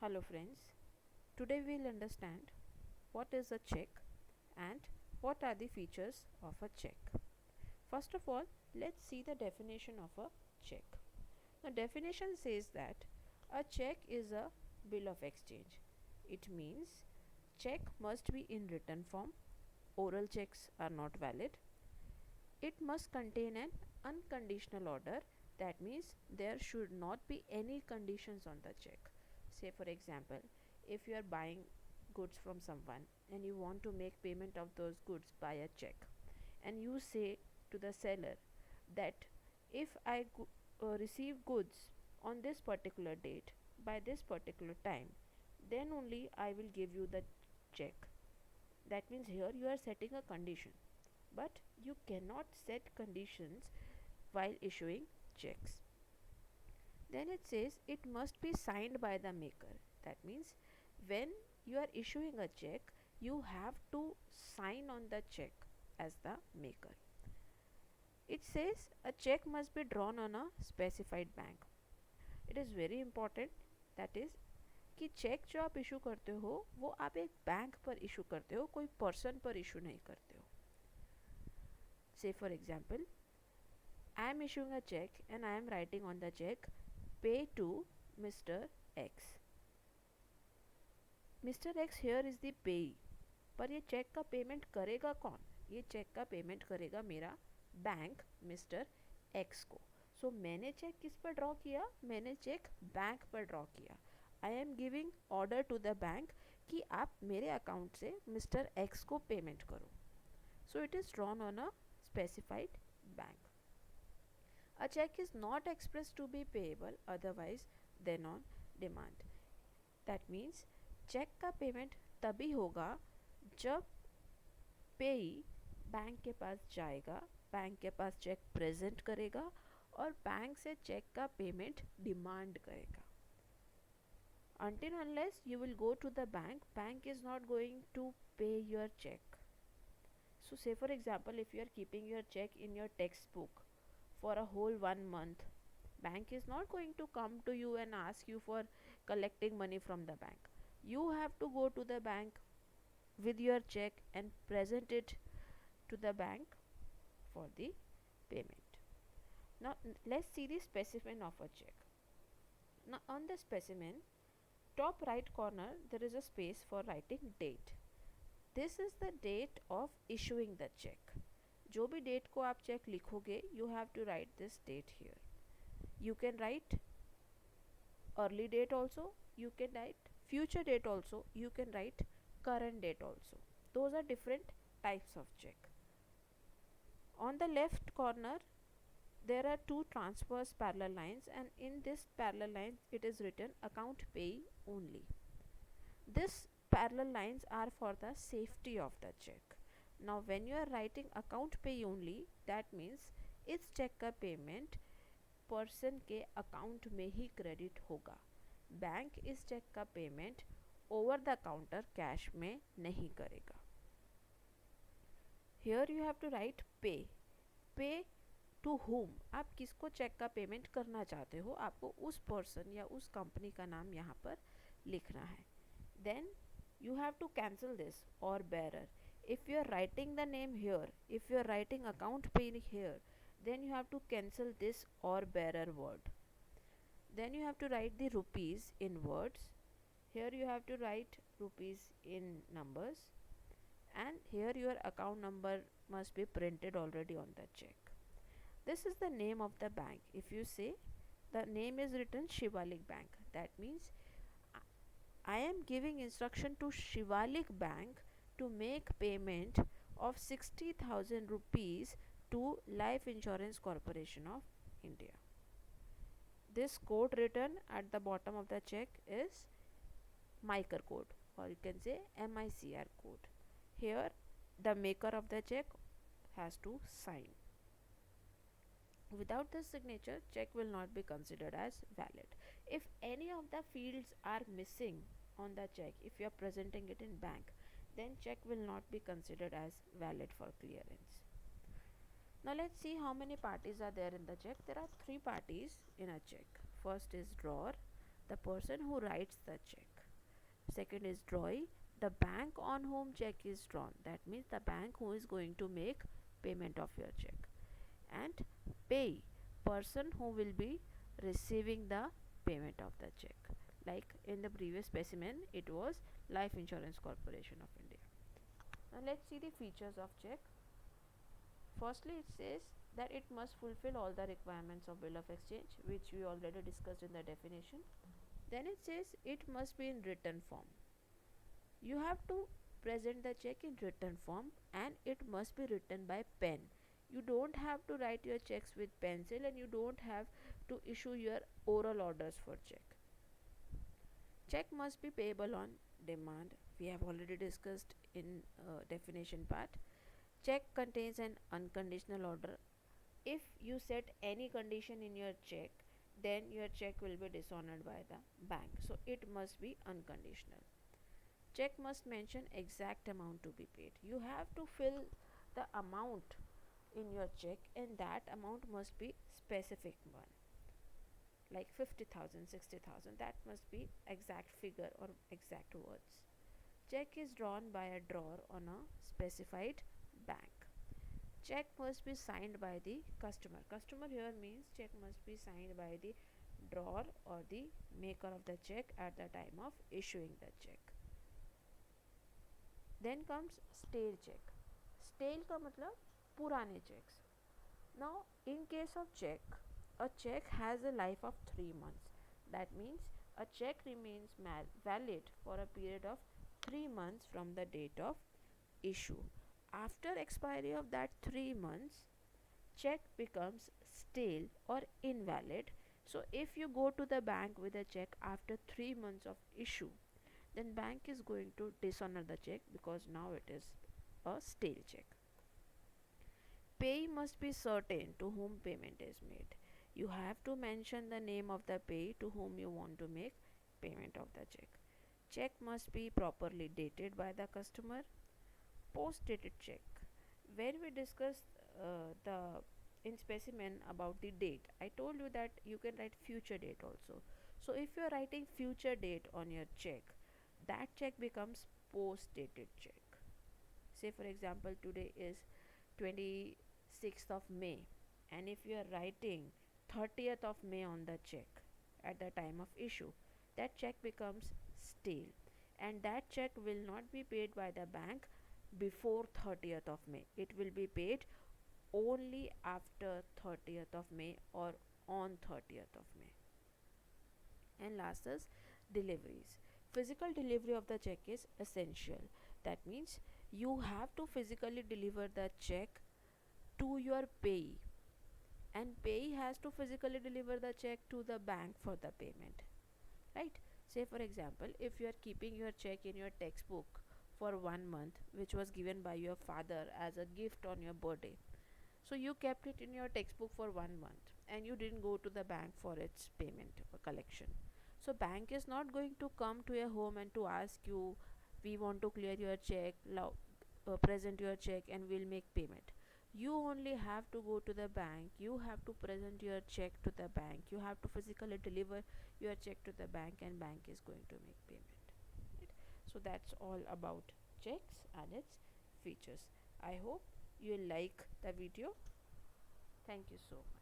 Hello friends, today we'll understand what is a check and what are the features of a check. First of all, let's see the definition of a check. The definition says that a check is a bill of exchange. It means check must be in written form, oral checks are not valid. It must contain an unconditional order, that means there should not be any conditions on the check. Say for example, if you are buying goods from someone and you want to make payment of those goods by a check, and you say to the seller that if I receive goods on this particular date by this particular time, then only I will give you the check. That means here you are setting a condition, but you cannot set conditions while issuing checks. Then it says it must be signed by the maker. That means when you are issuing a check, you have to sign on the check as the maker. It says a check must be drawn on a specified bank. It is very important, that is कि check जो आप issue करते हो वो आप एक bank पर issue करते हो, कोई पर्सन पर इशू नहीं करते हो. Say for example, I am issuing a check and I am writing on the check pay to Mr. X. Mr. X here is the payee. पर ये चेक का पेमेंट करेगा कौन? ये चेक का पेमेंट करेगा मेरा बैंक मिस्टर एक्स को. सो मैंने चेक किस पर ड्रॉ किया? मैंने चेक बैंक पर ड्रॉ किया. I am giving order to the bank कि आप मेरे अकाउंट से मिस्टर एक्स को पेमेंट करो. So it is drawn on a specified bank. A check is not expressed to be payable otherwise than on demand. That means cheque का payment तभी होगा जब पेई बैंक के पास जाएगा, बैंक के पास चेक प्रेजेंट करेगा और बैंक से चेक का पेमेंट डिमांड करेगा. Until unless you will go to the bank is not going to pay your check. So say for example, if you are keeping your check in your textbook for a whole 1 month, bank is not going to come to you and ask you for collecting money from the bank. You have to go to the bank with your check and present it to the bank for the payment. Now let's see the specimen of a check. Now on the specimen, top right corner there is a space for writing date. This is the date of issuing the cheque. जो भी date को आप cheque लिखोगे, you have to write this date here. You can write early date also, you can write future date also, you can write current date also. Those are different types of check. On the left corner there are two transverse parallel lines, and in this parallel line it is written account payee only. This parallel lines are for the safety of the check. Now when you are writing account pay only, that means इस cheque का payment person के account में ही credit होगा. Bank इस cheque का payment over the counter cash में नहीं करेगा. Here you have to write pay. Pay to home, आप किसको चेक का पेमेंट करना चाहते हो, आपको उस पर्सन या उस कंपनी का नाम यहाँ पर लिखना है. Then you have to cancel this or bearer. If you are writing the name here, if you are writing account pay here, then you have to cancel this or bearer word. Then you have to write the rupees in words. Here you have to write rupees in numbers, and here your account number must be printed already on the check. This is the name of the bank. If you say the name is written Shivalik Bank, that means I am giving instruction to Shivalik Bank to make payment of 60,000 rupees to Life Insurance Corporation of India. This code written at the bottom of the check is MICR code, or you can say MICR code. Here the maker of the check has to sign. Without this signature, check will not be considered as valid. If any of the fields are missing on the check, if you are presenting it in bank, then check will not be considered as valid for clearance. Now let's see how many parties are there in the check. There are 3 parties in a check. First is drawer, the person who writes the check. Second is drawee, the bank on whom check is drawn. That means the bank who is going to make payment of your check. And payee, person who will be receiving the payment of the check. Like in the previous specimen, it was Life Insurance Corporation of India. Now let's see the features of check. Firstly, it says that it must fulfill all the requirements of bill of exchange, which we already discussed in the definition. Then it says it must be in written form. You have to present the check in written form, and it must be written by pen. You don't have to write your checks with pencil, and you don't have to issue your oral orders for check. Check must be payable on demand. We have already discussed in definition part. Check contains an unconditional order. If you set any condition in your check, then your check will be dishonored by the bank. So it must be unconditional. Check must mention exact amount to be paid. You have to fill the amount in your check, and that amount must be specific one, like 50,000, 60,000. That must be exact figure or exact words. Check is drawn by a drawer on a specified bank. Check must be signed by the customer. Customer here means check must be signed by the drawer or the maker of the check at the time of issuing the check. Then comes stale check. Stale का मतलब पुराने checks. Now in case of check, a check has a life of 3 months. That means a check remains valid for a period of 3 months from the date of issue. After expiry of that 3 months, check becomes stale or invalid. So if you go to the bank with a check after 3 months of issue, then bank is going to dishonor the check because now it is a stale check. Payee must be certain to whom payment is made. You have to mention the name of the payee to whom you want to make payment of the check. Check must be properly dated by the customer. Post-dated check. When we discussed the in specimen about the date, I told you that you can write future date also. So if you are writing future date on your check, that check becomes post-dated check. Say for example, today is 26th of May, and if you are writing 30th of May on the check at the time of issue, that check becomes stale, and that check will not be paid by the bank before 30th of May. It will be paid only after 30th of May or on 30th of May. And last is deliveries. Physical delivery of the check is essential. That means you have to physically deliver the check to your payee, and payee has to physically deliver the check to the bank for the payment, right? Say for example, if you are keeping your check in your textbook for 1 month, which was given by your father as a gift on your birthday, so you kept it in your textbook for 1 month and you didn't go to the bank for its payment or collection. So bank is not going to come to your home and to ask you, we want to clear your check, present your check and we'll make payment. You only have to go to the bank, you have to present your check to the bank, you have to physically deliver your check to the bank, and bank is going to make payment, right? So that's all about checks and its features. I hope you like the video. Thank you so much.